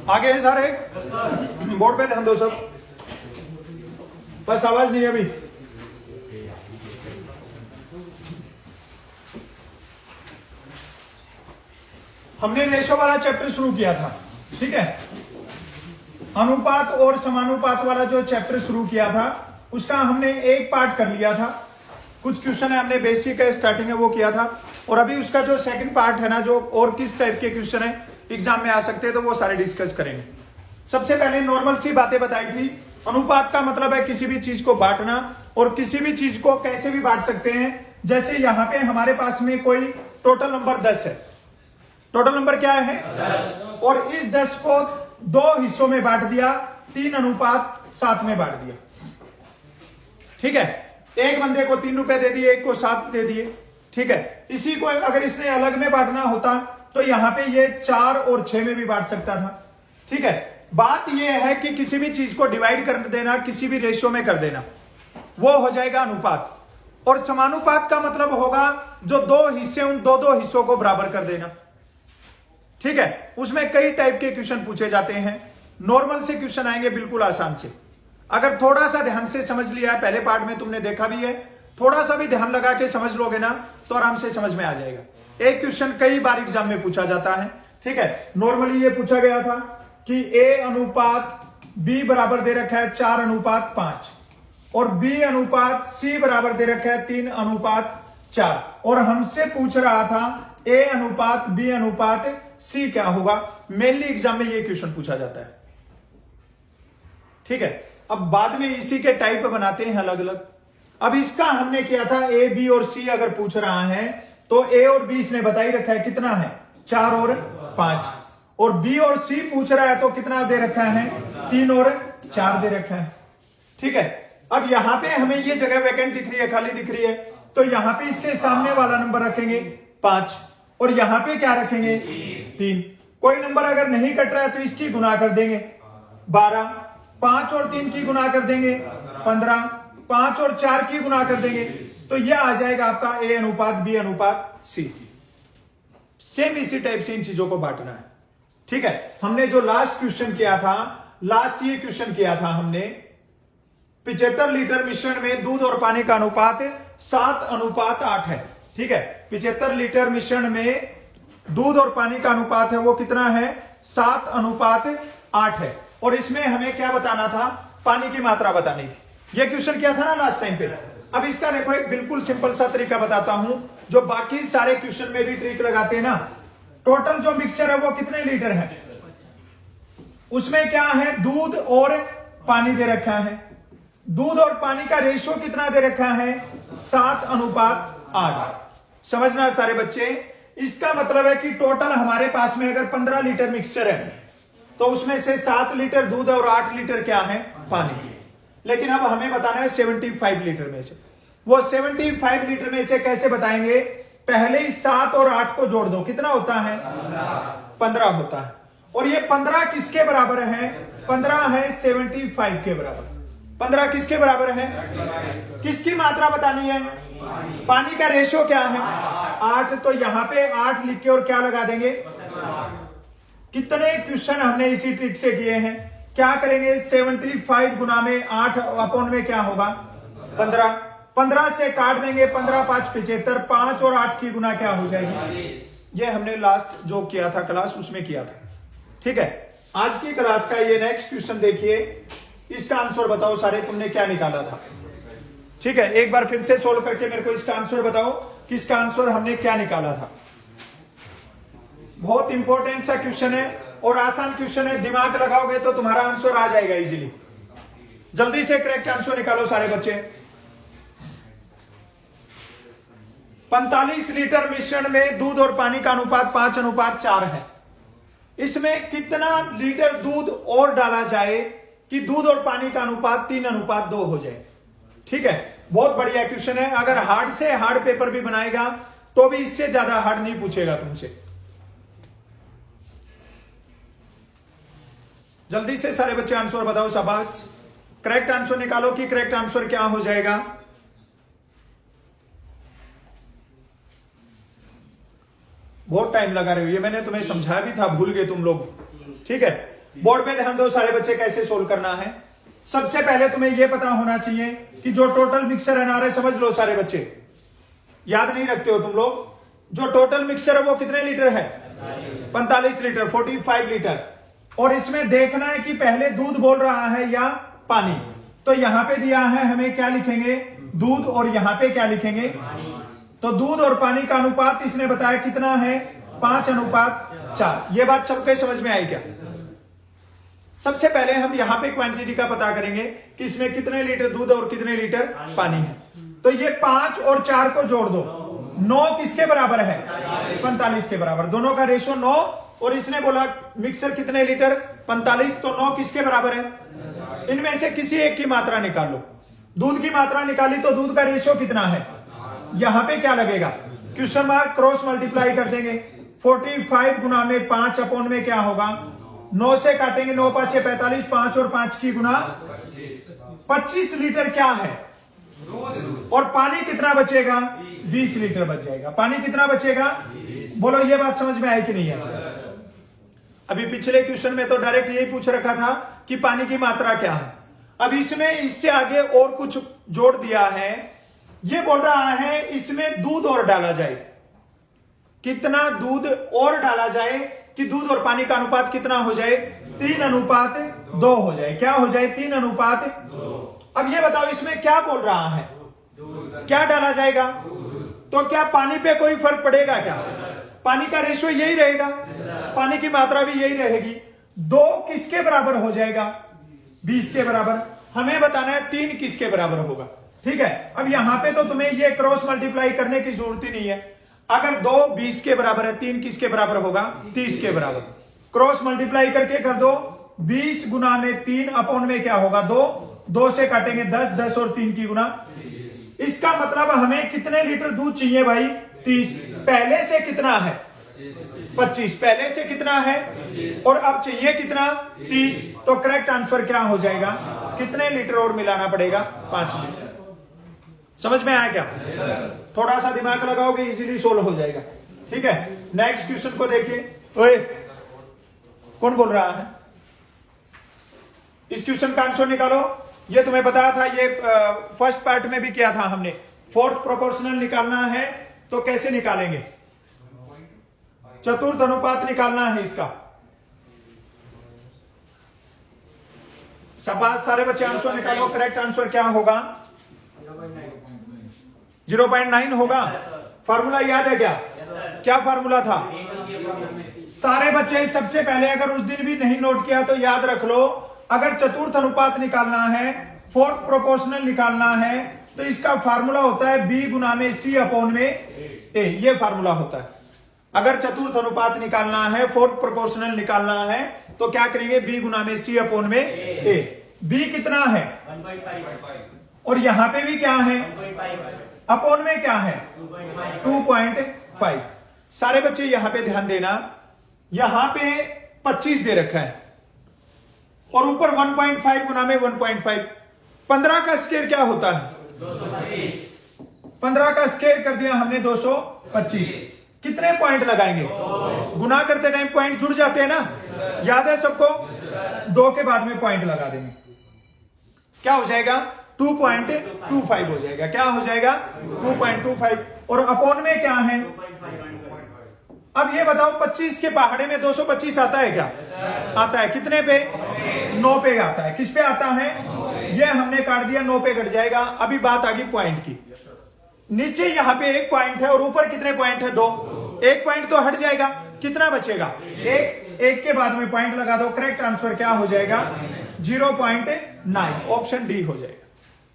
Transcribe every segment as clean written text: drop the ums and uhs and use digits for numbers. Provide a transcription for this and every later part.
आगे हैं सारे, बोर्ड पे ध्यान दो सब, बस आवाज नहीं अभी। हमने रेशो वाला चैप्टर शुरू किया था, ठीक है। अनुपात और समानुपात वाला जो चैप्टर शुरू किया था उसका हमने एक पार्ट कर लिया था। कुछ क्वेश्चन है हमने बेसिक है, स्टार्टिंग है वो किया था, और अभी उसका जो सेकंड पार्ट है ना, जो और किस टाइप के क्वेश्चन है एग्जाम में आ सकते हैं, तो वो सारे डिस्कस करेंगे। सबसे पहले नॉर्मल सी बातें बताई थी। अनुपात का मतलब है किसी भी चीज को बांटना, और किसी भी चीज को कैसे भी बांट सकते हैं। जैसे यहां पे हमारे पास में कोई टोटल नंबर 10 है, टोटल नंबर क्या है 10, और इस 10 को 2 हिस्सों में बांट दिया, 3:7 में बांट दिया, ठीक है। एक बंदे को 3 रुपए दे दिए, एक को 7 दे दिए, ठीक है। इसी को अगर इसने अलग में बांटना होता तो यहां पे ये 4 और 6 में भी बांट सकता था, ठीक है। बात यह है कि किसी भी चीज को डिवाइड कर देना, किसी भी रेशियो में कर देना, वो हो जाएगा अनुपात। और समानुपात का मतलब होगा जो 2 हिस्से उन 2-2 हिस्सों को बराबर कर देना, ठीक है। उसमें कई टाइप के क्वेश्चन पूछे जाते हैं। नॉर्मल से क्वेश्चन आएंगे बिल्कुल आसान से। अगर थोड़ा सा ध्यान से समझ लिया है, पहले पार्ट में तुमने देखा भी है, थोड़ा सा भी ध्यान लगा के समझ लोगे ना तो आराम से समझ में आ जाएगा। एक क्वेश्चन कई बार एग्जाम में पूछा जाता है, ठीक है। नॉर्मली ये पूछा गया था कि A अनुपात B बराबर दे रखा है 4:5, और B अनुपात C बराबर दे रखा है 3:4, और हमसे पूछ रहा था A अनुपात B अनुपात C क्या होगा। मेनली एग्जाम में ये क्वेश्चन पूछा जाता है, ठीक है। अब बाद में इसी के टाइप बनाते हैं अलग अलग। अब इसका हमने किया था A B और C अगर पूछ रहा है तो A और B इसने बता ही रखा है कितना है 4 और 5, और B और C पूछ रहा है तो कितना दे रखा है 3 और 4 दे रखा है, ठीक है। अब यहां पे हमें ये जगह वैकेंट दिख रही है, खाली दिख रही है, तो यहां पे इसके सामने वाला नंबर रखेंगे 5, और यहां पे क्या रखेंगे 3। कोई नंबर अगर नहीं कट रहा है तो इसकी गुना कर देंगे 12, 5 और 3 की गुना कर देंगे 15, 5 और 4 की गुना कर देंगे, तो यह आ जाएगा आपका A अनुपात B अनुपात C। सेम इसी टाइप से इन चीजों को बांटना है, ठीक है। हमने जो लास्ट क्वेश्चन किया था, लास्ट ये क्वेश्चन किया था हमने, 75 लीटर मिश्रण में दूध और पानी का अनुपात 7:8 है, ठीक है। 75 लीटर मिश्रण में दूध और पानी का अनुपात है वो कितना है 7:8 है, और इसमें हमें क्या बताना था, पानी की मात्रा बतानी थी। ये क्वेश्चन किया था ना लास्ट टाइम पे। अब इसका देखो एक बिल्कुल सिंपल सा तरीका बताता हूं, जो बाकी सारे क्वेश्चन में भी ट्रिक लगाते हैं ना। टोटल जो मिक्सचर है वो कितने लीटर है, उसमें क्या है दूध और पानी दे रखा है। दूध और पानी का रेशियो कितना दे रखा है 7:8। समझना सारे बच्चे, इसका मतलब है कि टोटल हमारे पास में अगर 15 लीटर मिक्सचर है तो उसमें से 7 लीटर दूध और 8 लीटर क्या है पानी। लेकिन अब हमें बताना है 75 लीटर में से। वो 75 लीटर में से कैसे बताएंगे, पहले ही 7 और 8 को जोड़ दो, कितना होता है 15 होता है। और ये 15 किसके बराबर है, 15 है 75 के बराबर। 15 किसके बराबर है, किसकी मात्रा बतानी है, पानी का रेशियो क्या है 8, तो यहां पे 8 लिख के और क्या लगा देंगे। कितने क्वेश्चन हमने इसी ट्रिक से किए हैं। क्या करेंगे 75 गुना में 8 अपॉन में क्या होगा 15, 15 से काट देंगे, 15 5 75, 5 और 8 की गुना क्या हो जाएगी। ये हमने लास्ट जो किया था क्लास उसमें किया था, ठीक है। आज की क्लास का ये नेक्स्ट क्वेश्चन देखिए, इसका आंसर बताओ सारे, तुमने क्या निकाला था, ठीक है। एक बार फिर से सोल्व करके मेरे को इसका आंसर बताओ कि इसका आंसर हमने क्या निकाला था। बहुत इंपॉर्टेंट सा क्वेश्चन है और आसान क्वेश्चन है, दिमाग लगाओगे तो तुम्हारा आंसर आ जाएगा इजीली। जल्दी से करेक्ट आंसर निकालो सारे बच्चे। 45 लीटर मिश्रण में दूध और पानी का अनुपात 5:4 है। इसमें कितना लीटर दूध और डाला जाए कि दूध और पानी का अनुपात 3:2 हो जाए, ठीक है। बहुत बढ़िया क्वेश्चन है। अगर हार्ड से हार्ड पेपर भी बनाएगा तो भी इससे ज्यादा हार्ड नहीं पूछेगा तुमसे। जल्दी से सारे बच्चे आंसर बताओ, शाबाश। करेक्ट आंसर निकालो कि करेक्ट आंसर क्या हो जाएगा। बहुत टाइम लगा रहे हो, ये मैंने तुम्हें समझाया भी था, भूल गए तुम लोग। ठीक है, बोर्ड पे ध्यान दो सारे बच्चे, कैसे सोल्व करना है। सबसे पहले तुम्हें यह पता होना चाहिए कि जो टोटल मिक्सर एनआर है, समझ लो सारे बच्चे, याद नहीं रखते हो तुम लोग, जो टोटल मिक्सर है वो कितने लीटर है? 45 लीटर, 45 लीटर। और इसमें देखना है कि पहले दूध बोल रहा है या पानी। तो यहां पे दिया है, हमें क्या लिखेंगे? दूध। और यहां पे क्या लिखेंगे? तो दूध और पानी का अनुपात इसने बताया कितना है? 5:4। ये बात सबके समझ में आई क्या? सबसे पहले हम यहां पे क्वांटिटी का पता करेंगे कि इसमें कितने लीटर दूध और कितने लीटर पानी है। तो ये 5 और 4 को जोड़ दो, 9 किसके बराबर है? 45 के बराबर। दोनों का रेशो 9। और इसने बोला मिक्सर कितने लीटर? 45। तो 9 किसके बराबर है? इनमें से किसी एक की मात्रा निकाल लो। दूध की मात्रा निकाली तो दूध का रेशो कितना है? यहां पे क्या लगेगा? क्वेश्चन मार्क, क्रॉस मल्टीप्लाई कर देंगे। 45 गुना में 5 अपॉन में क्या होगा? 9 से काटेंगे, 9 5 45, 5 और 5 की गुना 25 लीटर क्या है? और पानी कितना बचेगा? 20 लीटर बच जाएगा। पानी कितना बचेगा? बोलो, ये बात समझ में आई कि नहीं है? अभी पिछले क्वेश्चन में तो डायरेक्ट यही पूछ रखा था कि पानी की मात्रा क्या है। अब इसमें इससे आगे और कुछ जोड़ दिया है। ये बोल रहा है इसमें दूध और डाला जाए। कितना दूध और डाला जाए कि दूध और पानी का अनुपात कितना हो जाए? 3:2 हो जाए। क्या हो जाए? 3:2। अब ये बताओ इसमें क्या बोल रहा है? क्या डाला जाएगा? तो क्या पानी पे कोई फर्क पड़ेगा क्या? पानी का रेशियो यही रहेगा, पानी की मात्रा भी यही रहेगी। 2 किसके बराबर हो जाएगा? 20 के बराबर। हमें बताना है 3 किसके बराबर होगा। ठीक है, अब यहां पे तो तुम्हें ये क्रॉस मल्टीप्लाई करने की जरूरत ही नहीं है। अगर 2 20 के बराबर है, 3 किसके बराबर होगा? 30 के बराबर। क्रॉस मल्टीप्लाई करके कर दो। 20 गुना में 3 अपॉन में क्या होगा? 2। 2 से काटेंगे 10, 10 और 3 की गुना। इसका मतलब हमें कितने लीटर दूध चाहिए भाई? 30। पहले से कितना है? 25। पहले से कितना है? और अब चाहिए कितना? 30। तो करेक्ट आंसर क्या हो जाएगा? कितने लीटर और मिलाना पड़ेगा? 5 लीटर। समझ में आया क्या? थोड़ा सा दिमाग लगाओगे इजीली सोल्व हो जाएगा। ठीक है, नेक्स्ट क्वेश्चन को देखिए। ओए, कौन बोल रहा है? इस क्वेश्चन का आंसर निकालो। ये तुम्हें बताया था, ये फर्स्ट पार्ट में भी किया था हमने। फोर्थ प्रोपोर्शनल निकालना है तो कैसे निकालेंगे? चतुर्थ अनुपात निकालना है इसका। सब सारे बच्चे आंसर निकालो। करेक्ट आंसर क्या होगा? 0.9 होगा। फार्मूला याद है क्या? क्या फार्मूला था? सारे बच्चे सबसे पहले, अगर उस दिन भी नहीं नोट किया तो याद रख लो। अगर चतुर्थ अनुपात निकालना है, फोर्थ प्रोपोर्शनल निकालना है, तो इसका फार्मूला होता है B गुना में C अपॉन में A। ये फार्मूला होता है। अगर चतुर्थ अनुपात निकालना है, फोर्थ प्रोपोर्शनल निकालना है, तो क्या करेंगे? B गुना में C अपॉन में A। B कितना है? 1.5। और यहां पे भी क्या है? अपॉन में क्या है? 2.5। सारे बच्चे यहां पे ध्यान देना, यहां पे 25 दे रखा है और ऊपर 1.5 गुना में 1.5। 15 का स्केयर क्या होता है? 225। 15 का स्केयर कर दिया हमने 225। कितने पॉइंट लगाएंगे? गुना करते टाइम पॉइंट जुड़ जाते हैं ना, याद है सबको? 2 के बाद में पॉइंट लगा देंगे। क्या हो जाएगा? 2.25 हो जाएगा। क्या हो जाएगा? 2.25। और अपॉन में क्या है? अब ये बताओ, 25 के पहाड़े में 225 आता है क्या? आता है। कितने पे? 9 पे आता है। किस पे आता है? ये हमने काट दिया, 9 पे कट जाएगा। अभी बात आ गई पॉइंट की। नीचे यहां पे 1 पॉइंट है और ऊपर कितने पॉइंट है? 2। 1 पॉइंट तो हट जाएगा, कितना बचेगा? 1 के बाद में पॉइंट लगा दो। करेक्ट आंसर क्या हो जाएगा? 0.9। ऑप्शन डी हो जाएगा।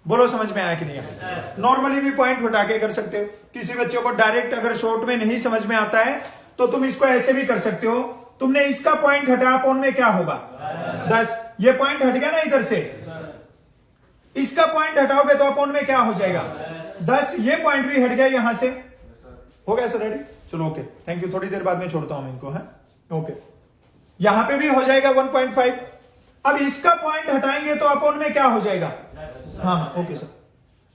बोलो, समझ में आया कि नहीं आया? नॉर्मली भी पॉइंट हटा के कर सकते हो। किसी बच्चे को डायरेक्ट अगर शॉर्ट में नहीं समझ में आता है तो तुम इसको ऐसे भी कर सकते हो। तुमने इसका पॉइंट हटाया, अपॉन में क्या होगा? 10। ये पॉइंट हट गया ना इधर से, इसका पॉइंट हटाओगे तो अपॉन में क्या हो जाएगा? 10। ये पॉइंट भी हट गया यहां से। हो गया सर? रेडी? चलो ओके, थैंक यू। थोड़ी देर बाद में छोड़ता हूं मैं इनको। है ओके, यहां पे भी हो जाएगा 1.5। अब इसका पॉइंट हटाएंगे तो अपॉन में क्या हो जाएगा? हाँ ओके सर।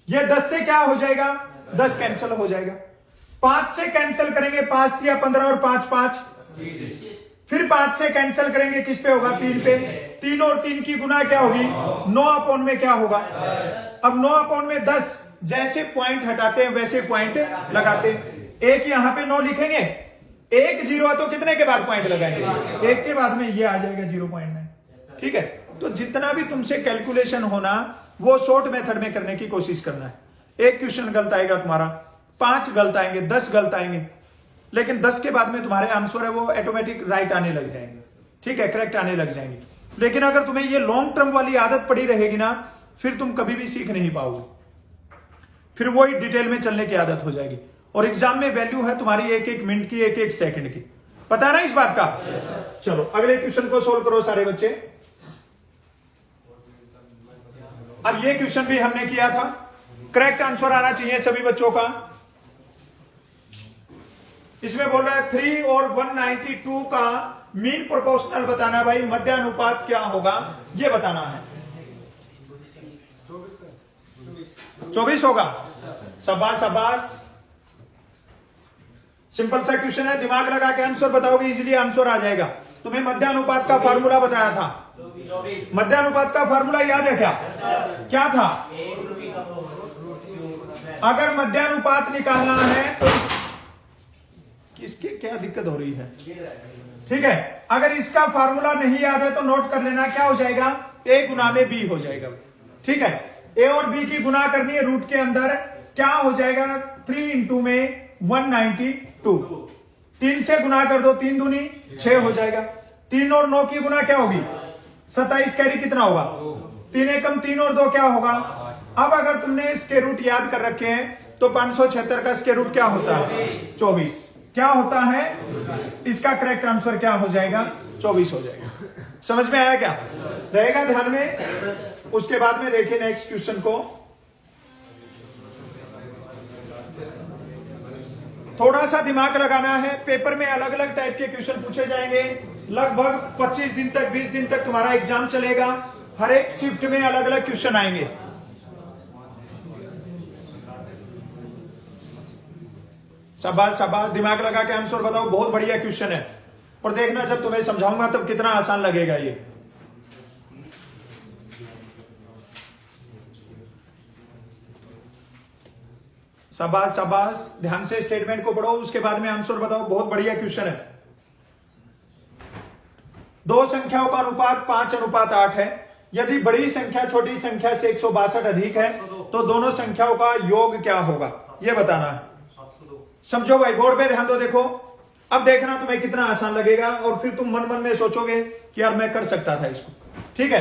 ये 10 से क्या हो जाएगा? 10 कैंसिल हो जाएगा। 5 से कैंसिल करेंगे, 5 या 15 और 5 5, फिर 5 से कैंसिल करेंगे, किस पे होगा? 3 पे। 3 और 3 की गुना क्या होगी? 9 अपॉन में क्या होगा? अब 9 अपॉन में 10, जैसे पॉइंट हटाते हैं वैसे पॉइंट लगाते हैं। एक यहां पे 9 लिखेंगे, एक 0 है तो कितने के बाद पॉइंट लगाएंगे? एक के बाद में ये आ जाएगा 0.9। ठीक है, तो जितना भी तुमसे कैलकुलेशन होना वो शॉर्ट मेथड में करने की कोशिश करना है। एक क्वेश्चन गलत आएगा तुम्हारा, 5 गलत आएंगे, 10 गलत आएंगे, लेकिन 10 के बाद में तुम्हारे आंसर है वो ऑटोमेटिक राइट आने लग जाएंगे। ठीक है, करेक्ट आने लग जाएंगे। लेकिन अगर तुम्हें ये लॉन्ग टर्म वाली आदत पड़ी रहेगी ना, फिर तुम कभी भी सीख नहीं पाओगे, फिर वही डिटेल में चलने की आदत हो जाएगी। और एग्जाम में वैल्यू है तुम्हारी एक एक मिनट की, एक एक सेकंड की। पता ना इस बात का? चलो अगले क्वेश्चन को सोल्व करो सारे बच्चे। अब ये क्वेश्चन भी हमने किया था, करेक्ट आंसर आना चाहिए सभी बच्चों का। इसमें बोल रहा है 3 और 192 का मीन प्रोपोर्शनल बताना। भाई मध्य अनुपात क्या होगा ये बताना है। 24 होगा। शाबाश शाबाश, सिंपल सा क्वेश्चन है, दिमाग लगा के आंसर बताओगे इजीली आंसर आ जाएगा। तुम्हें मध्य अनुपात का फार्मूला बताया था, मध्य अनुपात का फार्मूला याद है क्या? क्या था? अगर मध्य अनुपात निकालना है तो किसके क्या दिक्कत हो रही है? ठीक है, अगर इसका फार्मूला नहीं याद है तो नोट कर लेना, क्या हो जाएगा? a गुना में b हो जाएगा। ठीक है, a और b की गुना करनी है रूट के अंदर, क्या हो जाएगा? 3 इंटू में 192, 3 से गुना कर दो, 3 दूनी 6 हो जाएगा। 3 और 9 की गुना क्या होगी? 27, कैरी कितना होगा? 3 एकम 3 और 2 क्या होगा? अब अगर तुमने स्क्वायर रूट याद कर रखे हैं तो 576 का स्क्वायर रूट क्या होता है? 24। क्या होता है? इसका करेक्ट आंसर क्या हो जाएगा? 24 हो जाएगा। समझ में आया क्या? रहेगा ध्यान में। उसके बाद में देखिए नेक्स्ट क्वेश्चन को, थोड़ा सा दिमाग लगाना है। पेपर में अलग अलग टाइप के क्वेश्चन पूछे जाएंगे। लगभग 25 दिन तक 20 दिन तक तुम्हारा एग्जाम चलेगा। हर एक शिफ्ट में अलग अलग क्वेश्चन आएंगे। शाबाश शाबाश, दिमाग लगा के आंसर बताओ। बहुत बढ़िया क्वेश्चन है, और देखना जब तुम्हें समझाऊंगा तब कितना आसान लगेगा ये। शाबाश शाबाश, ध्यान से स्टेटमेंट को पढ़ो, उसके बाद में आंसर बताओ। बहुत बढ़िया क्वेश्चन है। दो संख्याओं का अनुपात 5:8 है। यदि बड़ी संख्या छोटी संख्या से 162 अधिक है तो दोनों संख्याओं का योग क्या होगा, यह बताना है। समझो भाई, बोर्ड पे ध्यान दो। देखो अब देखना तुम्हें कितना आसान लगेगा, और फिर तुम मन मन में सोचोगे कि यार मैं कर सकता था इसको। ठीक है,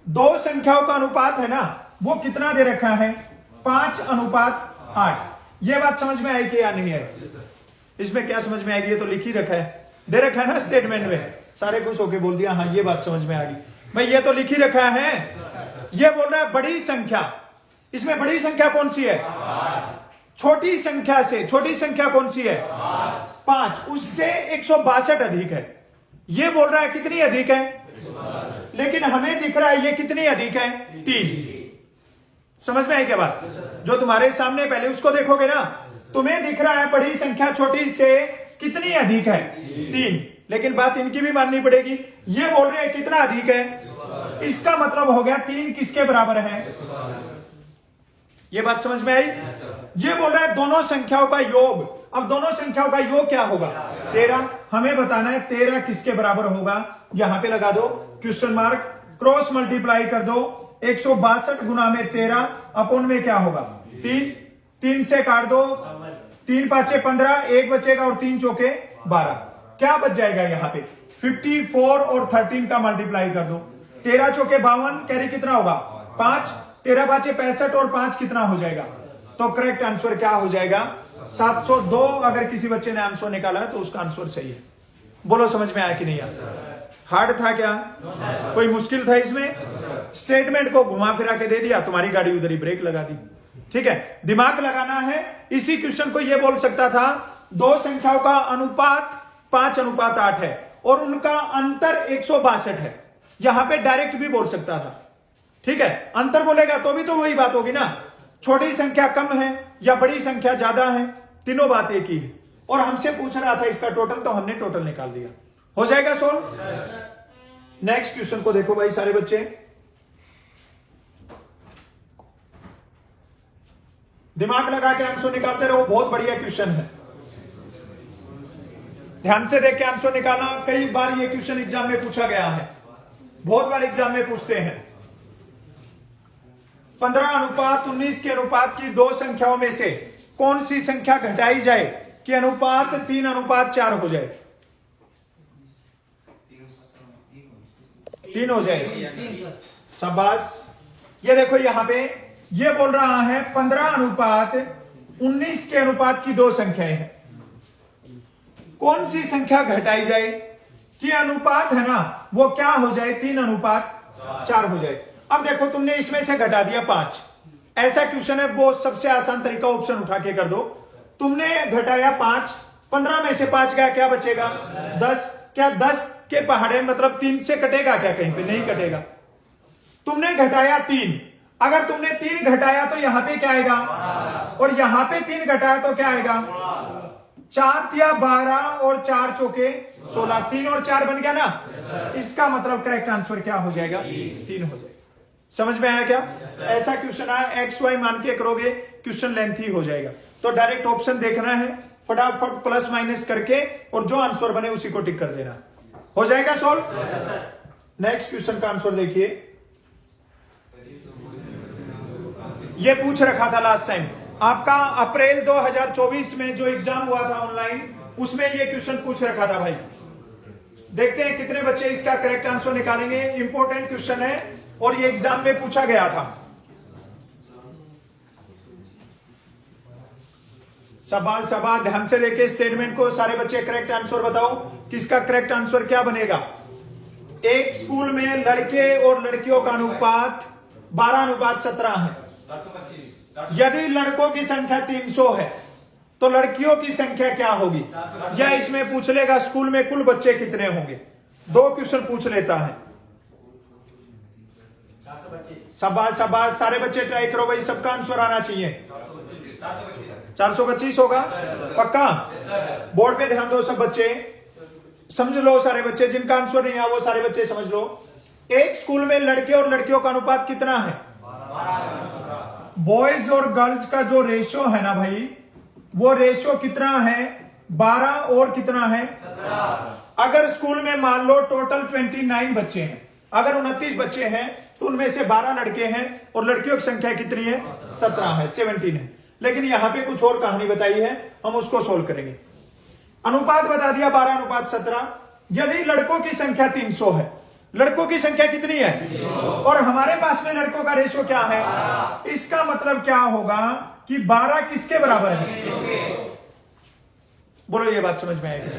दो संख्याओं का अनुपात है ना, वो कितना दे रखा है? 5:8। ये बात समझ में आएगी या नहीं है? इसमें क्या समझ में आएगी? ये तो लिख ही रखा है, दे रखा है ना स्टेटमेंट में। सारे खुश होके बोल दिया हाँ ये बात समझ में आ गई। भाई ये तो लिख ही रखा है। ये बोल रहा है बड़ी संख्या, इसमें बड़ी संख्या कौन सी है? छोटी संख्या से छोटी संख्या कौन सी है? 5, उससे 162 अधिक है। ये बोल रहा है कितनी अधिक है? लेकिन हमें दिख रहा है ये कितनी अधिक है? 3। समझ में आई क्या बात? जो तुम्हारे सामने पहले उसको देखोगे ना, तुम्हें दिख रहा है बड़ी संख्या छोटी से कितनी अधिक है? 3। लेकिन बात इनकी भी माननी पड़ेगी। ये बोल रहे हैं कितना अधिक है, इसका मतलब हो गया 3 किसके बराबर है? ये बात समझ में आई? ये बोल रहा है दोनों संख्याओं का योग। अब दोनों संख्याओं का योग क्या होगा? 13। हमें बताना है 13 किसके बराबर होगा। यहां पे लगा दो क्वेश्चन मार्क, क्रॉस मल्टीप्लाई कर दो। 162 गुना में 13 अपॉन में क्या होगा? 3। 3 से काट दो, 3 5 15, 1 बचेगा और 3 चौके 12। क्या बच जाएगा यहाँ पे? 54 और 13 का मल्टीप्लाई कर दो। 13 चौके 52, कैरी कितना होगा? 5। 13 5 65 और 5 कितना हो जाएगा? तो करेक्ट आंसर क्या हो जाएगा? 702। अगर किसी बच्चे ने आंसर निकाला है तो उसका आंसर सही है। बोलो समझ में आया कि नहीं आया? हार्ड था क्या? कोई मुश्किल था इसमें? स्टेटमेंट को घुमा फिरा के दे दिया, तुम्हारी गाड़ी उधर ही ब्रेक लगा दी। ठीक है, दिमाग लगाना है। इसी क्वेश्चन को यह बोल सकता था दो संख्याओं का अनुपात 5:8 है और उनका अंतर 162 है। यहां पे डायरेक्ट भी बोल सकता था। ठीक है, अंतर बोलेगा तो भी तो वही बात होगी ना, छोटी संख्या कम है या बड़ी संख्या ज्यादा है, तीनों बात एक ही है, और हमसे पूछ रहा था इसका टोटल, तो हमने टोटल निकाल दिया। हो जाएगा सोल्व। नेक्स्ट क्वेश्चन को देखो भाई सारे बच्चे, दिमाग लगा के आंसर निकालते रहो, बहुत बढ़िया क्वेश्चन है। ध्यान से देख के आंसर निकालना। कई बार ये क्वेश्चन एग्जाम में पूछा गया है, बहुत बार एग्जाम में पूछते हैं। 15:19 के अनुपात की दो संख्याओं में से कौन सी संख्या घटाई जाए कि अनुपात 3:4 हो जाए? 3 हो जाए। शाबाश। ये देखो यहां पे ये बोल रहा है 15:19 के अनुपात की दो संख्याएं हैं, कौन सी संख्या घटाई जाए कि अनुपात है ना वो क्या हो जाए? 3:4 हो जाए। अब देखो तुमने इसमें से घटा दिया 5, ऐसा क्वेश्चन है वो सबसे आसान तरीका ऑप्शन उठा के कर दो। तुमने घटाया 5, 15 में से 5 गया, क्या बचेगा? 10। क्या 10 के पहाड़े मतलब 3 से कटेगा क्या? कहीं पे नहीं कटेगा। तुमने घटाया 3, अगर तुमने 3 घटाया तो यहां पे क्या आएगा? और यहां पे 3 घटाया तो क्या आएगा? 4 या 12 और 4 चौके 16, 3 और 4 बन गया ना। इसका मतलब करेक्ट आंसर क्या हो जाएगा? 3 हो जाएगा। समझ में आया क्या? ऐसा क्वेश्चन आया, एक्स वाई मान के करोगे क्वेश्चन लेंथी हो जाएगा, तो डायरेक्ट ऑप्शन देखना है, फटाफट प्लस माइनस करके और जो आंसर बने उसी को टिक कर देना। हो जाएगा सॉल्व। नेक्स्ट क्वेश्चन का आंसर देखिए, ये पूछ रखा था लास्ट टाइम आपका अप्रैल 2024 में जो एग्जाम हुआ था ऑनलाइन, उसमें ये क्वेश्चन पूछ रखा था भाई। देखते हैं कितने बच्चे इसका करेक्ट आंसर निकालेंगे। इंपॉर्टेंट क्वेश्चन है और ये एग्जाम में पूछा गया था। सवाल ध्यान से देखे स्टेटमेंट को, सारे बच्चे करेक्ट आंसर बताओ किसका करेक्ट आंसर क्या बनेगा। एक स्कूल में लड़के और लड़कियों का अनुपात 12:17 है। यदि लड़कों की संख्या 300 है तो लड़कियों की संख्या क्या होगी? या इसमें पूछ लेगा स्कूल में कुल बच्चे कितने होंगे। दो क्वेश्चन पूछ लेता है। शाबाश, सारे बच्चे ट्राई करो भाई, सबका आंसर आना चाहिए। 425 होगा पक्का? बोर्ड पे ध्यान दो सब बच्चे, समझ लो सारे बच्चे, जिनका आंसर नहीं है वो सारे बच्चे समझ लो। एक स्कूल में लड़के और लड़कियों का अनुपात कितना है? बॉयज और गर्ल्स का जो रेशियो है ना भाई, वो रेशियो कितना है? 12 और कितना है? 17। अगर स्कूल में मान लो टोटल 29 बच्चे हैं, अगर 29 बच्चे हैं तो उनमें से 12 लड़के हैं और लड़कियों की संख्या कितनी है? 17 है, 17 है। लेकिन यहां पे कुछ और कहानी बताई है, हम उसको सोल्व करेंगे। अनुपात बता दिया 12:17। यदि लड़कों की संख्या 300 है, लड़कों की संख्या कितनी है? और हमारे पास में लड़कों का रेशियो क्या है? इसका मतलब क्या होगा कि 12 किसके बराबर है? बोलो ये बात समझ में आएगी?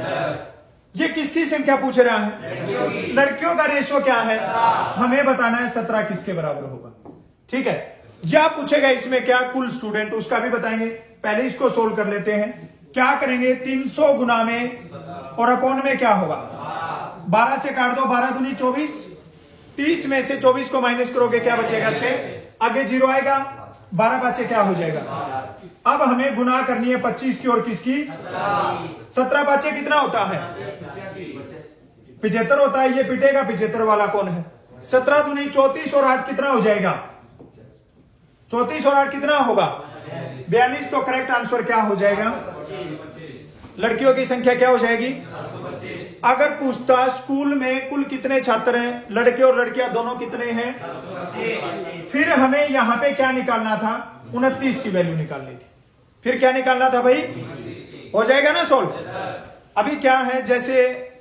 ये किसकी संख्या पूछ रहा है? लड़कियों का रेशियो क्या है? हमें बताना है 17 किसके बराबर होगा। ठीक है, या पूछेगा इसमें क्या कुल स्टूडेंट, उसका भी बताएंगे। पहले इसको सोल्व कर लेते हैं। क्या करेंगे? 300 गुना में और अपॉन में क्या होगा? 12 से काट दो, 12 दूनी 24, 30 में से 24 को माइनस करोगे क्या बचेगा? 6, आगे 0 आएगा, 12 बचे क्या हो जाएगा? अब हमें गुना करनी है 25 की और किसकी? 17 बचे कितना होता है? 75 होता है। ये पिटेगा 75 वाला कौन है? 17 दूनी 34 और 8 कितना हो जाएगा? 34 और 8 कितना होगा? 42। तो करेक्ट आंसर क्या हो जाएगा? लड़कियों की संख्या क्या हो जाएगी? अगर पूछता स्कूल में कुल कितने छात्र हैं, लड़के और लड़कियां दोनों कितने हैं, फिर हमें यहां पे क्या निकालना था? 29 की वैल्यू निकालनी थी। फिर क्या निकालना था भाई? हो जाएगा ना सोल्व। अभी क्या है, जैसे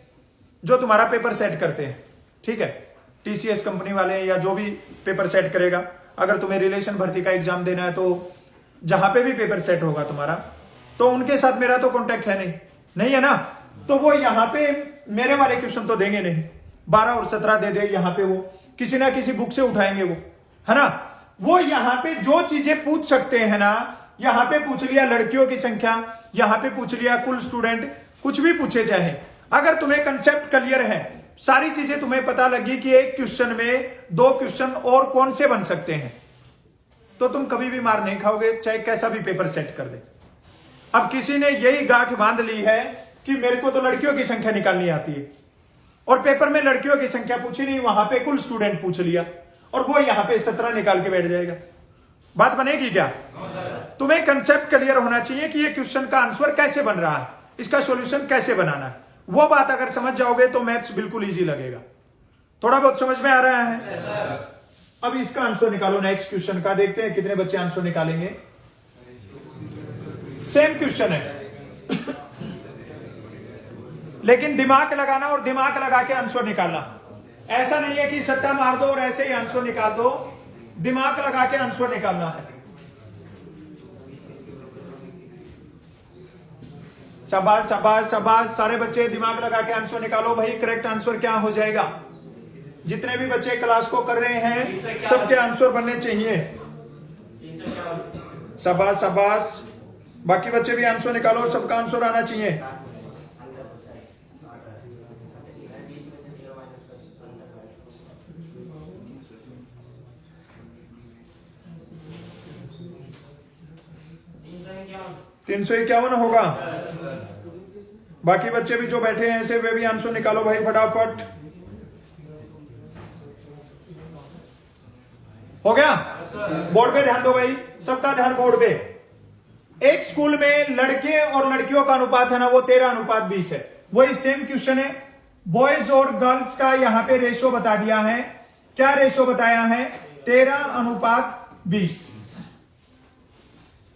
जो तुम्हारा पेपर सेट करते हैं, ठीक है, टीसीएस कंपनी वाले या जो भी पेपर सेट करेगा, अगर तुम्हें रिलेशन भर्ती का एग्जाम देना है तो जहां पे भी पेपर सेट होगा तुम्हारा, तो उनके साथ मेरा तो कॉन्टेक्ट है नहीं है ना, तो वो यहां पे मेरे वाले क्वेश्चन तो देंगे नहीं। 12 और 17 दे दे, यहां पे वो किसी ना किसी बुक से उठाएंगे वो, है ना। वो यहां पे जो चीजें पूछ सकते हैं ना, यहां पे पूछ लिया लड़कियों की संख्या, यहां पे पूछ लिया कुल स्टूडेंट, कुछ भी पूछे चाहे। अगर तुम्हें कंसेप्ट क्लियर है, सारी चीजें तुम्हें पता लगी कि एक क्वेश्चन में 2 क्वेश्चन और कौन से बन सकते हैं, तो तुम कभी भी मार नहीं खाओगे, चाहे कैसा भी पेपर सेट कर दे। अब किसी ने यही गांठ बांध ली है कि मेरे को तो लड़कियों की संख्या निकालनी आती है, और पेपर में लड़कियों की संख्या पूछी नहीं, वहां पे कुल स्टूडेंट पूछ लिया, और वो यहां पे 17 निकाल के बैठ जाएगा। बात बनेगी क्या? तुम्हें कंसेप्ट क्लियर होना चाहिए कि ये क्वेश्चन का आंसर कैसे बन रहा है, इसका सॉल्यूशन कैसे बनाना है। वो बात अगर समझ जाओगे तो मैथ्स बिल्कुल इजी लगेगा। थोड़ा बहुत समझ में आ रहा है? अब इसका आंसर निकालो नेक्स्ट क्वेश्चन का, देखते हैं कितने बच्चे आंसर निकालेंगे। सेम क्वेश्चन है लेकिन दिमाग लगाना और दिमाग लगा के आंसर निकालना। ऐसा नहीं है कि सट्टा मार दो और ऐसे ही आंसर निकाल दो, दिमाग लगा के आंसर निकालना है। शाबाश शाबाश शाबाश, सारे बच्चे दिमाग लगा के आंसर निकालो भाई। करेक्ट आंसर क्या हो जाएगा? जितने भी बच्चे क्लास को कर रहे हैं सबके आंसर बनने चाहिए। शाबाश शाबाश, बाकी बच्चे भी आंसर निकालो, सबका आंसर आना चाहिए। तीन सौ 351 होगा। बाकी बच्चे भी जो बैठे हैं ऐसे वे भी आंसर निकालो भाई फटाफट। हो गया? बोर्ड पे ध्यान दो भाई, सबका ध्यान बोर्ड पे। एक स्कूल में लड़के और लड़कियों का अनुपात है ना, वो 13:20 है। वही सेम क्वेश्चन है, बॉयज और गर्ल्स का यहां पे रेशो बता दिया है। क्या रेशो बताया है? 13:20।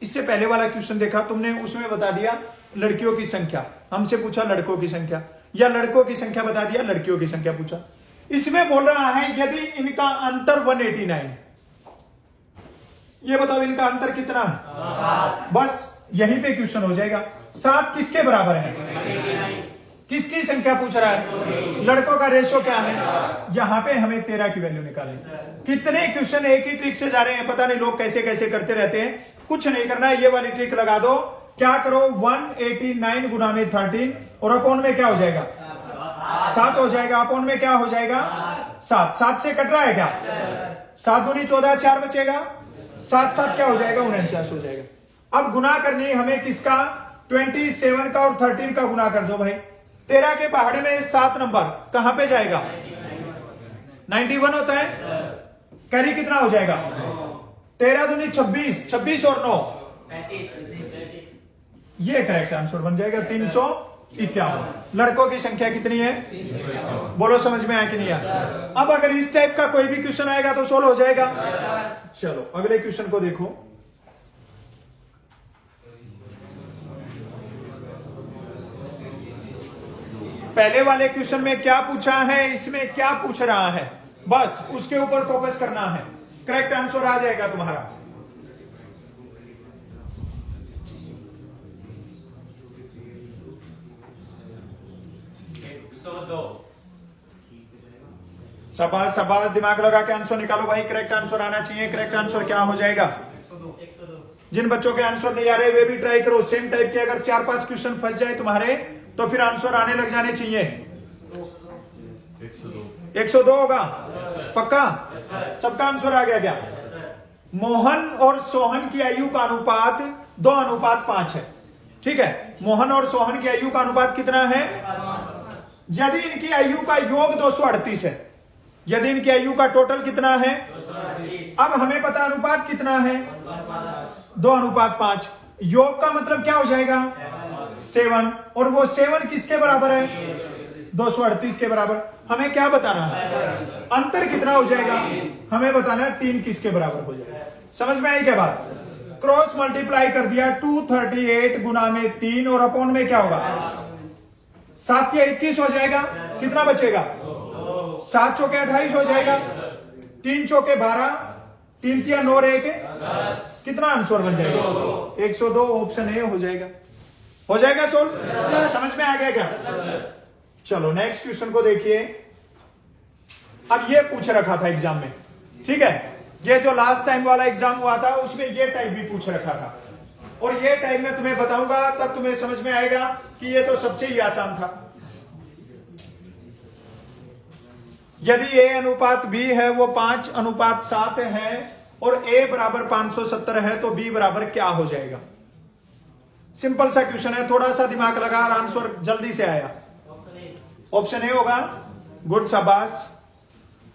इससे पहले वाला क्वेश्चन देखा तुमने, उसमें बता दिया लड़कियों की संख्या, हमसे पूछा लड़कों की संख्या, या लड़कों की संख्या बता दिया, लड़कियों की संख्या पूछा। इसमें बोल रहा है यदि इनका अंतर 189 है, ये बताओ इनका अंतर कितना है? बस यहीं पे क्वेश्चन हो जाएगा। 7 किसके बराबर है? किसकी संख्या पूछ रहा है? लड़कों का रेशो क्या है? यहां पे हमें 13 की वैल्यू निकालनी। कितने क्वेश्चन एक ही ट्रिक से जा रहे हैं, पता नहीं लोग कैसे कैसे करते रहते हैं। कुछ नहीं करना है, ये वाली ट्रिक लगा दो। क्या करो, 189 गुना में 13 और अपॉन में क्या हो जाएगा? 7 हो जाएगा। अपॉन में क्या हो जाएगा? 7। 7 से कट रहा है क्या? 7 दूनी 14, 4 बचेगा। 7 7 क्या हो जाएगा? 49 हो जाएगा। अब गुना करनी हमें किसका? 27 का और 13 का गुना कर दो भाई। 13 के पहाड़े में 7 नंबर कहां पे जाएगा? 91 होता है। कैरी कितना हो जाएगा? 13 दूनी 26, 26 और 9 ये करेक्ट आंसर बन जाएगा 351। लड़कों की संख्या कितनी है? बोलो समझ में आया कि नहीं आया? अब अगर इस टाइप का कोई भी क्वेश्चन आएगा तो सोल्व हो जाएगा। चलो अगले क्वेश्चन को देखो। पहले वाले क्वेश्चन में क्या पूछा है, इसमें क्या पूछ रहा है, बस उसके ऊपर फोकस करना है। करेक्ट आंसर आ जाएगा तुम्हारा। शाबाश शाबाश, दिमाग लगा के आंसर निकालो भाई। करेक्ट आंसर आना चाहिए। करेक्ट आंसर क्या हो जाएगा? जिन बच्चों के आंसर नहीं आ रहे वे भी ट्राई करो। सेम टाइप के अगर 4-5 क्वेश्चन फंस जाए तुम्हारे तो फिर आंसर आने लग जाने चाहिए। 102 होगा पक्का? सबका आंसर आ गया क्या? मोहन और सोहन की आयु का अनुपात 2:5 है। ठीक है, मोहन और सोहन की आयु का अनुपात कितना है? यदि इनकी आयु का योग 238 है, यदि इनकी आयु का टोटल कितना है? अब हमें पता अनुपात कितना है? 2:5। योग का मतलब क्या हो जाएगा? 7। और वो 7 किसके बराबर है? 238 के बराबर। हमें क्या बताना है? अंतर कितना हो जाएगा? हमें बताना है 3 किसके बराबर हो जाएगा। समझ में आई क्या बात? क्रॉस मल्टीप्लाई कर दिया 238 गुना में 3 और अपॉन में क्या होगा? 7 या 21 हो जाएगा। कितना बचेगा? 7 चौके 28 हो जाएगा। 3 चौके 12, 3 तिया 9 रहे के कितना आंसर बन जाएगा? 102। ऑप्शन ए हो जाएगा। हो जाएगा सोल्व? समझ में आ गया क्या? चलो नेक्स्ट क्वेश्चन को देखिए। अब ये पूछ रखा था एग्जाम में, ठीक है, ये जो लास्ट टाइम वाला एग्जाम हुआ था उसमें ये टाइप भी पूछ रखा था, और ये टाइप में तुम्हें बताऊंगा तब तुम्हें समझ में आएगा कि ये तो सबसे ही आसान था। यदि a अनुपात b है वो 5:7 है और a बराबर 570 है तो b बराबर क्या हो जाएगा? सिंपल सा क्वेश्चन है, थोड़ा सा दिमाग लगा और आंसर जल्दी से आया। ऑप्शन ए होगा। गुड, शाबाश।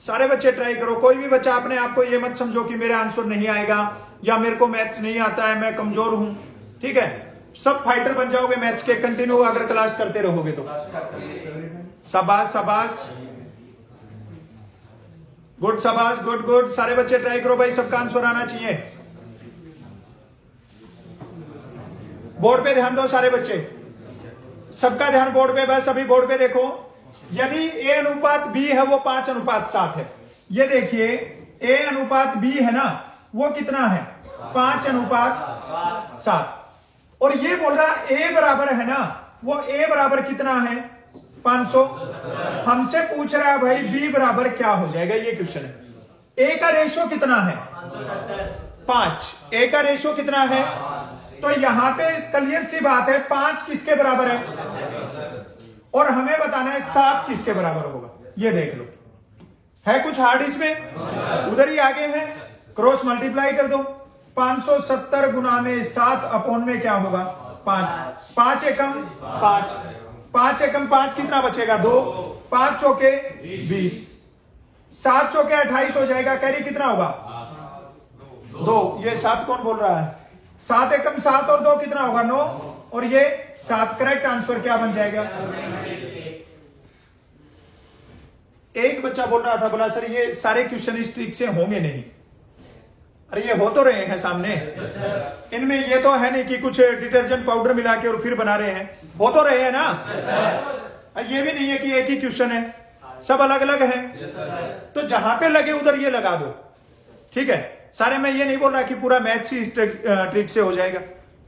सारे बच्चे ट्राई करो। कोई भी बच्चा अपने आप को ये मत समझो कि मेरा आंसर नहीं आएगा या मेरे को मैथ्स नहीं आता है, मैं कमजोर हूं। ठीक है, सब फाइटर बन जाओगे मैथ्स के, कंटिन्यू अगर क्लास करते रहोगे तो। शाबाश शाबाश, गुड, शाबाश, गुड गुड। सारे बच्चे ट्राई करो भाई, सबका आंसर आना चाहिए। बोर्ड पे ध्यान दो सारे बच्चे, सबका ध्यान बोर्ड पे, बस अभी बोर्ड पे देखो। यदि ए अनुपात बी है वो 5:7 है। ये देखिए ए अनुपात बी है ना, वो कितना है? 5:7। और ये बोल रहा ए बराबर है ना, वो ए बराबर कितना है? 500। हमसे पूछ रहा है भाई बी बराबर क्या हो जाएगा, ये क्वेश्चन है। ए का रेशो कितना है? 5। ए का रेशो कितना है? तो यहां पे क्लियर सी बात है, 5 किसके बराबर है और हमें बताना है 7 किसके बराबर होगा। ये देख लो, है कुछ हार्ड इसमें? उधर ही आगे है, क्रॉस मल्टीप्लाई कर दो। 570 गुना में 7 अपॉन में क्या होगा? 5। 5 एकम 5, 5 एकम 5 कितना बचेगा? 2। 5 चौके 20, 7 चौके 28 हो जाएगा। कैरी कितना होगा? 2। ये 7 कौन बोल रहा है? 7 एकम 7 और 2 कितना होगा? 9। और ये 7। करेक्ट आंसर क्या बन जाएगा? एक बच्चा बोल रहा था, बोला सर ये सारे क्वेश्चन इस ट्रिक से होंगे नहीं। अरे ये हो तो रहे हैं सामने, इनमें ये तो है नहीं कि कुछ डिटर्जेंट पाउडर मिला के और फिर बना रहे हैं, हो तो रहे हैं ना। ये भी नहीं है कि एक ही क्वेश्चन है, सब अलग अलग है। तो जहां पे लगे उधर ये लगा दो। ठीक है, सारे में ये नहीं बोल रहा कि पूरा मैथ्स ही इस ट्रिक से हो जाएगा।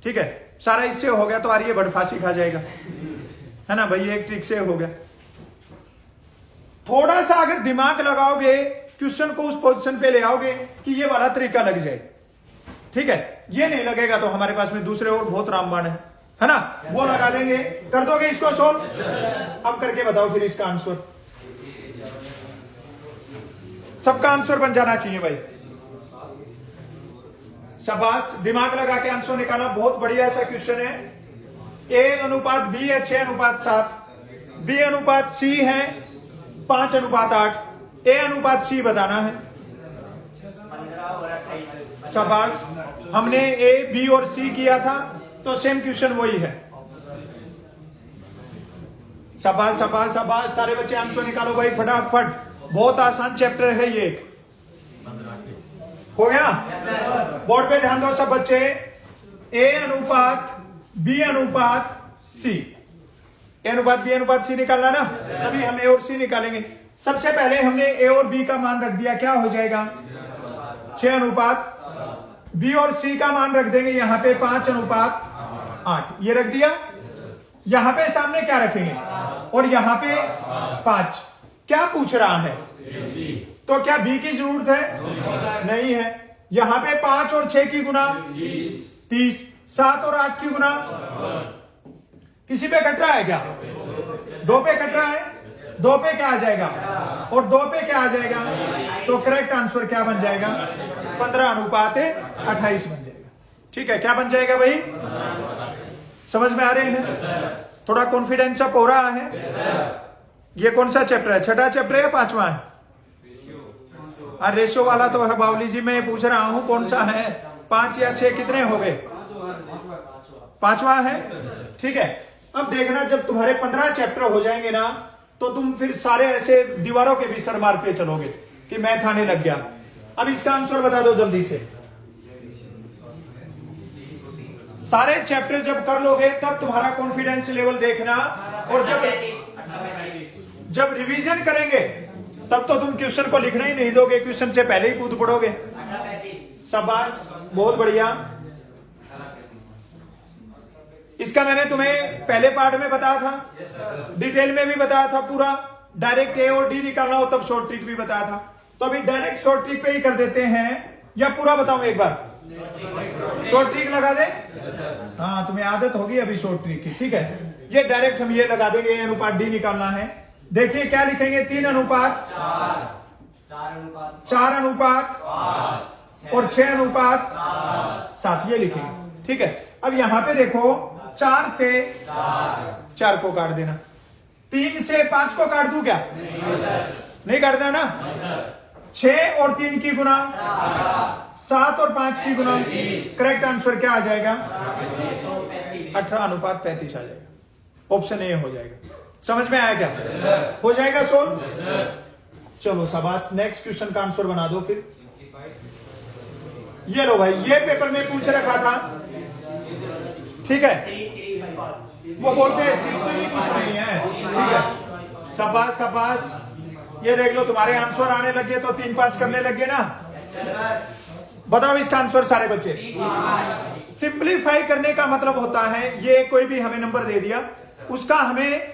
ठीक है, सारा इससे हो गया तो आर्यभट्ट फांसी खा जाएगा, है ना भाई, एक ट्रिक से हो गया। थोड़ा सा अगर दिमाग लगाओगे, क्वेश्चन को उस पोजीशन पे ले आओगे कि ये वाला तरीका लग जाए। ठीक है, ये नहीं लगेगा तो हमारे पास में दूसरे और बहुत रामबाण है ना, वो लगा देंगे। कर दोगे इसको सोल्व? अब करके बताओ फिर इसका आंसर। सबका आंसर बन जाना चाहिए भाई, शाबाश। दिमाग लगा के आंसर निकाला, बहुत बढ़िया सा क्वेश्चन है। ए अनुपात बी है 6:7, बी अनुपात सी है 5:8, ए अनुपात सी बताना है। शाबाश, हमने ए बी और सी किया था तो सेम क्वेश्चन वही है। शाबाश शाबाश शाबाश, सारे बच्चे आंसर निकालो भाई फटाफट, बहुत आसान चैप्टर है ये। हो गया? बोर्ड पे ध्यान दो सब बच्चे। ए अनुपात बी अनुपात सी, ए अनुपात बी अनुपात सी निकालना ना, तभी हम ए और सी निकालेंगे। सबसे पहले हमने ए और बी का मान रख दिया, क्या हो जाएगा? 6:8। बी और सी का मान रख देंगे यहां पे 5:8, ये रख दिया। यहां पे सामने क्या रखेंगे? और यहां पे 5। क्या पूछ रहा है? तो क्या बी की जरूरत है? नहीं है। यहां पे 5 और 6 की गुना 30, 7 और 8 की गुना, किसी पे कट रहा है क्या? 2 पे कट रहा है, 2 पे क्या आ जाएगा? और 2 पे क्या आ जाएगा? तो करेक्ट आंसर क्या बन जाएगा? 15:28 बन जाएगा। ठीक है, क्या बन जाएगा भाई? समझ में आ रहे हैं? थोड़ा कॉन्फिडेंस अप हो रहा है। ये कौन सा चैप्टर है? छठा चैप्टर है या 5वां है? रेशो वाला तो है बावली जी, मैं पूछ रहा हूं कौन सा है? 5 या 6 कितने हो गए? 5वां है। ठीक है, अब देखना जब तुम्हारे 15 चैप्टर हो जाएंगे ना, तो तुम फिर सारे ऐसे दीवारों के भी सर मारते चलोगे कि मैथ आने लग गया। अब इसका आंसर बता दो जल्दी से। सारे चैप्टर जब कर लोगे तब तुम्हारा कॉन्फिडेंस लेवल देखना, और जब रिवीजन करेंगे तब तो तुम क्वेश्चन को लिखना ही नहीं दोगे, क्वेश्चन से पहले ही कूद पड़ोगे। शाबाश, बहुत बढ़िया। इसका मैंने तुम्हें पहले पार्ट में बताया था, डिटेल में भी बताया था पूरा। डायरेक्ट ए और डी निकालना हो तब शॉर्ट ट्रिक भी बताया था। तो अभी डायरेक्ट शॉर्ट ट्रिक पे ही कर देते हैं, या पूरा बताऊं एक बार? शॉर्ट ट्रिक लगा दे। हाँ, तुम्हें आदत होगी अभी शॉर्ट ट्रिक की। ठीक है, ये डायरेक्ट हम ये लगा देंगे, ए अनुपात डी निकालना है। देखिए क्या लिखेंगे? 3:4, 4:5 और 6:7, ये लिखेंगे। ठीक है, अब यहां पे देखो 4 से 4 को काट देना। 3 से 5 को काट दूं क्या? नहीं काटना ना। 6 और 3 की गुना 7 और 5 की गुना, करेक्ट आंसर क्या आ जाएगा? 18:35 आ जाएगा। ऑप्शन ए हो जाएगा। समझ में आया क्या? हो जाएगा सोल्व। चलो शाबाश, नेक्स्ट क्वेश्चन का आंसर बना दो फिर। ये लो भाई, ये पेपर में पूछ रखा था, ठीक है। वो बोलते हैं सिस्टम ही कुछ नहीं है, ठीक है। शाबाश शाबाश, ये देख लो तुम्हारे आंसर आने लगे तो 3-5 करने लगे ना। बताओ इसका आंसर सारे बच्चे। सिंपलीफाई करने का मतलब होता है, ये कोई भी हमें नंबर दे दिया, उसका हमें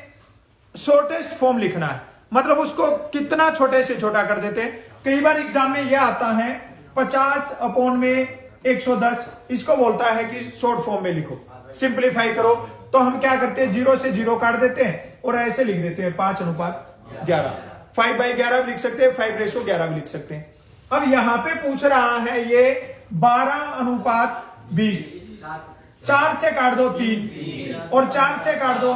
शॉर्टेस्ट फॉर्म लिखना है। मतलब उसको कितना छोटे से छोटा कर देते हैं। कई बार एग्जाम में यह आता है 50/110, इसको बोलता है कि शॉर्ट फॉर्म में लिखो, सिंपलीफाई करो। तो हम क्या करते हैं, 0 से 0 काट देते हैं और ऐसे लिख देते हैं 5:11। 5/11 भी लिख सकते हैं, 5:11 भी लिख सकते हैं। अब यहां पे पूछ रहा है ये 12:20। 4 से काट दो 3 और 4 से काट दो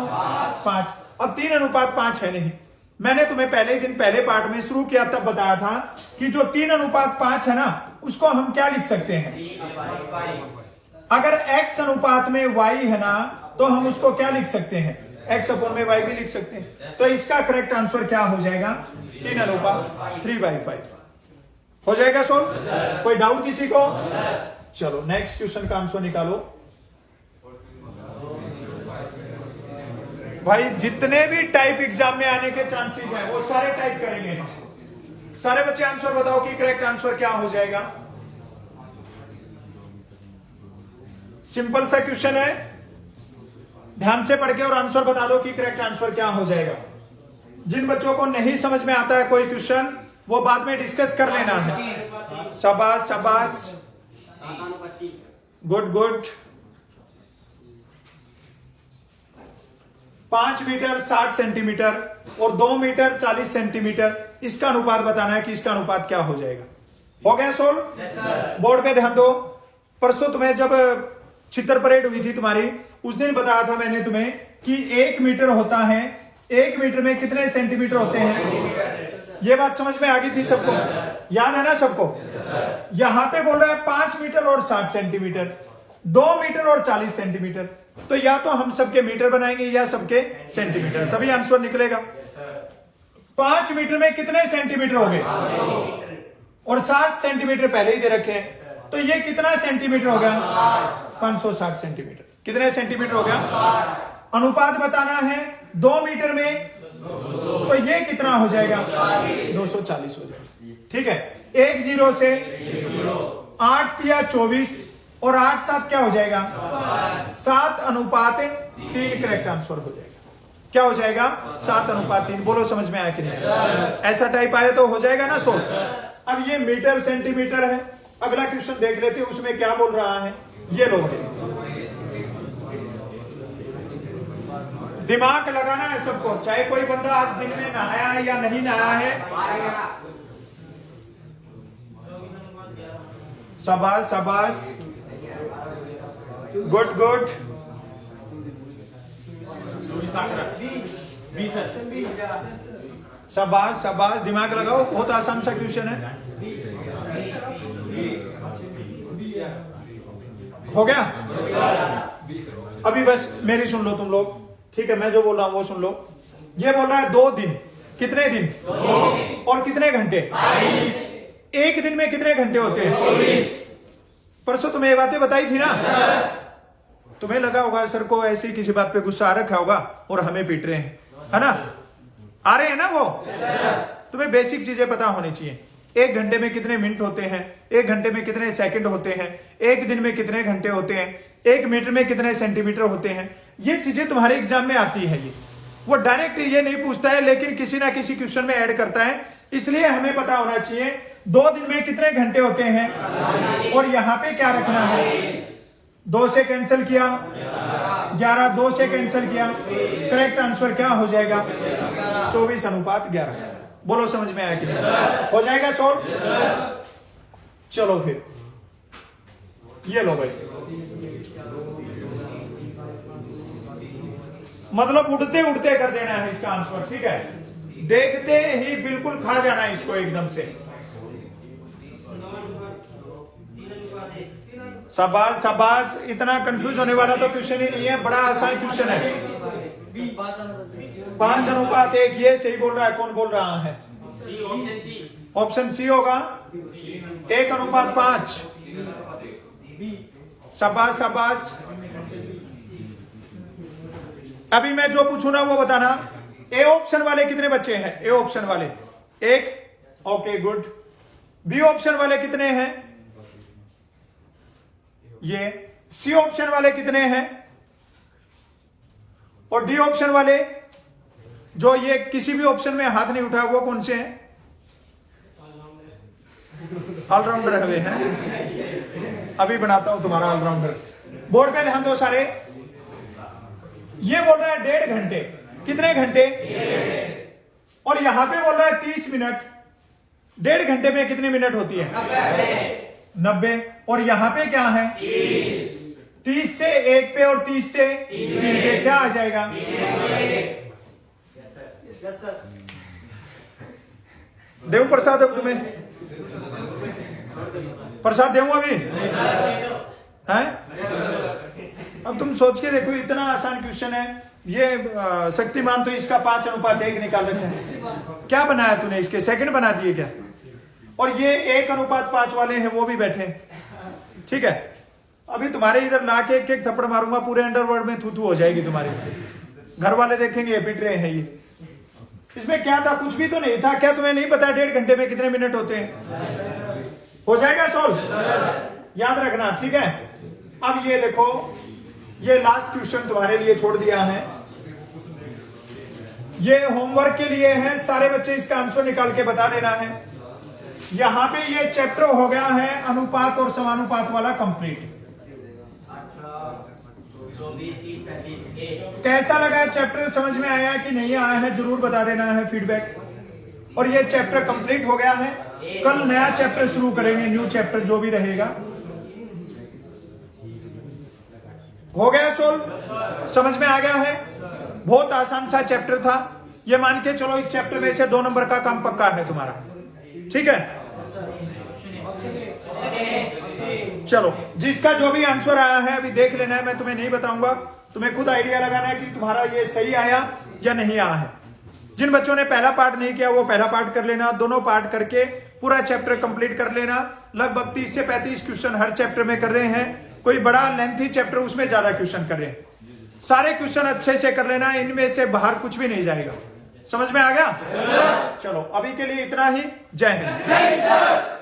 5। अब 3:5 है नहीं। मैंने तुम्हें पहले ही दिन पहले पार्ट में शुरू किया तब बताया था कि जो 3:5 है ना, उसको हम क्या लिख सकते हैं? अगर x अनुपात में y है ना, तो हम उसको क्या लिख सकते हैं? x अपॉन में y भी लिख सकते हैं। तो इसका करेक्ट आंसर क्या हो जाएगा? 3:3/5 हो जाएगा सोल्व। कोई डाउट किसी को? चलो नेक्स्ट क्वेश्चन का आंसर निकालो भाई। जितने भी टाइप एग्जाम में आने के चांसेस हैं वो सारे टाइप करेंगे हम। सारे बच्चे आंसर बताओ कि करेक्ट आंसर क्या हो जाएगा। सिंपल सा क्वेश्चन है, ध्यान से पढ़ के और आंसर बता दो कि करेक्ट आंसर क्या हो जाएगा। जिन बच्चों को नहीं समझ में आता है कोई क्वेश्चन, वो बाद में डिस्कस कर लेना है। शाबाश शाबाश, गुड गुड। 5 मीटर 60 सेंटीमीटर और 2 मीटर 40 सेंटीमीटर, इसका अनुपात बताना है कि इसका अनुपात क्या हो जाएगा। हो गया सोल्व? बोर्ड पे ध्यान दो। परसों तुम्हें जब चित्र परेड हुई थी तुम्हारी, उस दिन बताया था मैंने तुम्हें कि 1 मीटर होता है। 1 मीटर में कितने सेंटीमीटर होते हैं? ये बात समझ में आ गई थी सबको? याद है ना सबको? यहां पे बोल रहा है 5 मीटर और 60 सेंटीमीटर, 2 मीटर और 40 सेंटीमीटर। तो या तो हम सबके मीटर बनाएंगे या सबके सेंटीमीटर, तभी आंसर निकलेगा। 5 मीटर में कितने सेंटीमीटर हो गए? और 60 सेंटीमीटर पहले ही दे रखे हैं, तो ये कितना सेंटीमीटर हो गया? 560 सेंटीमीटर। कितने सेंटीमीटर हो गया? अनुपात बताना है 2 मीटर में, तो ये कितना हो जाएगा? 240 हो जाएगा। ठीक है, 1 0 से 8 या 24 और 8 7 क्या हो जाएगा? 7:3 करेक्ट आंसर हो जाएगा। क्या हो जाएगा? 7:3। बोलो समझ में आया कि नहीं? ऐसा टाइप आया तो हो जाएगा ना सोल्व। अब ये मीटर सेंटीमीटर है। अगला क्वेश्चन देख लेते हैं, उसमें क्या बोल रहा है। ये लो, दिमाग लगाना है सबको, चाहे कोई बंदा आज दिन में नहाया है या नहीं नहाया है। शाबाश शाबाश, गुड गुड। शाबाश शाबाश, दिमाग लगाओ, बहुत आसान सा क्वेश्चन है। हो गया? अभी बस मेरी सुन लो तुम लोग, ठीक है? मैं जो बोल रहा हूं वो सुन लो। ये बोल रहा है 2 दिन। कितने दिन? 2। और कितने घंटे? 22। एक दिन में कितने घंटे होते हैं? 24। परसों तुम्हें ये बातें बताई थी ना। तुम्हें लगा होगा सर को ऐसे ही किसी बात पे गुस्सा आ रखा होगा और हमें पीट रहे हैं, है ना? आ रहे हैं ना वो? तुम्हें बेसिक चीजें पता होनी चाहिए। 1 घंटे में कितने मिनट होते हैं, 1 घंटे में कितने सेकंड होते हैं, 1 दिन में कितने घंटे होते हैं, 1 मीटर में कितने सेंटीमीटर होते हैं। ये चीजें तुम्हारे एग्जाम में आती है। ये वो डायरेक्ट ये नहीं पूछता है, लेकिन किसी ना किसी क्वेश्चन में ऐड करता है। इसलिए हमें पता होना चाहिए 2 दिन में कितने घंटे होते हैं, और यहां पे क्या रखना है। 2 से कैंसिल किया 11, 2 से कैंसिल किया, करेक्ट आंसर क्या हो जाएगा? 24:11। बोलो समझ में आया कि नहीं? हो जाएगा सॉल्व। चलो फिर ये लो भाई, मतलब उड़ते उड़ते कर देना है इसका आंसर, ठीक है। देखते ही बिल्कुल खा जाना है इसको एकदम से। शाबाश शाबाश, इतना कंफ्यूज होने वाला तो क्वेश्चन ही नहीं है, बड़ा आसान क्वेश्चन है। 5:1, ये सही बोल रहा है। कौन बोल रहा है? ऑप्शन सी होगा, 1:5। शाबाश शाबाश। अभी मैं जो पूछू ना वो बताना। ए ऑप्शन वाले कितने बच्चे हैं? ए ऑप्शन वाले 1, ओके गुड। बी ऑप्शन वाले कितने हैं? ये। सी ऑप्शन वाले कितने हैं? और डी ऑप्शन वाले, जो ये किसी भी ऑप्शन में हाथ नहीं उठा, वो कौन से हैं? ऑलराउंडर हैं। अभी बनाता हूं तुम्हारा ऑलराउंडर। बोर्ड पे ध्यान दो सारे। ये बोल रहा है 1.5 घंटे। कितने घंटे? और यहां पे बोल रहा है 30 मिनट। 1.5 घंटे में कितनी मिनट होती है? 90। और यहां पे क्या है? 30 से 1 पे और 30 से 3 पे क्या आ जाएगा? देव प्रसाद, अब तुम्हें प्रसाद देऊं अभी है? अब तुम सोच के देखो, इतना आसान क्वेश्चन है ये। शक्तिमान तो इसका 5:1 निकाल रहे हैं। क्या बनाया तूने? इसके सेकंड बना दिए क्या? और ये 1:5 वाले हैं, वो भी बैठे, ठीक है। अभी तुम्हारे इधर ला के एक थप्पड़ मारूंगा, पूरे अंडरवर्ल्ड में थू हो जाएगी तुम्हारी। घर वाले देखेंगे पिट रहे हैं ये। इसमें क्या था? कुछ भी तो नहीं था। क्या तुम्हें नहीं पता 1.5 घंटे में कितने मिनट होते हैं? हो जाएगा सॉल्व, याद रखना, ठीक है। अब ये देखो, ये लास्ट क्वेश्चन तुम्हारे लिए छोड़ दिया है। ये होमवर्क के लिए है, सारे बच्चे इसका आंसर निकाल के बता देना है। यहां पे ये चैप्टर हो गया है अनुपात और समानुपात वाला कंप्लीट। कैसा लगा चैप्टर? समझ में आया कि नहीं आया है? जरूर बता देना है फीडबैक। और ये चैप्टर कंप्लीट हो गया है। कल नया चैप्टर शुरू करेंगे, न्यू चैप्टर जो भी रहेगा। हो गया सोल्व? समझ में आ गया है? बहुत आसान सा चैप्टर था ये। मान के चलो इस चैप्टर में से 2 नंबर का काम पक्का है तुम्हारा, ठीक है। चलो, जिसका जो भी आंसर आया है अभी देख लेना है, मैं तुम्हें नहीं बताऊंगा। तुम्हें खुद आइडिया लगाना है कि तुम्हारा ये सही आया या नहीं आया है। जिन बच्चों ने पहला पार्ट नहीं किया वो पहला पार्ट कर लेना, दोनों पार्ट करके पूरा चैप्टर कंप्लीट कर लेना। लगभग 30 से 35 क्वेश्चन हर चैप्टर में कर रहे हैं। कोई बड़ा लेंथी चैप्टर, उसमें ज्यादा क्वेश्चन कर रहे हैं। सारे क्वेश्चन अच्छे से कर लेना, इनमें से बाहर कुछ भी नहीं जाएगा। समझ में आ गया? चलो, अभी के लिए इतना ही। जय हिंद।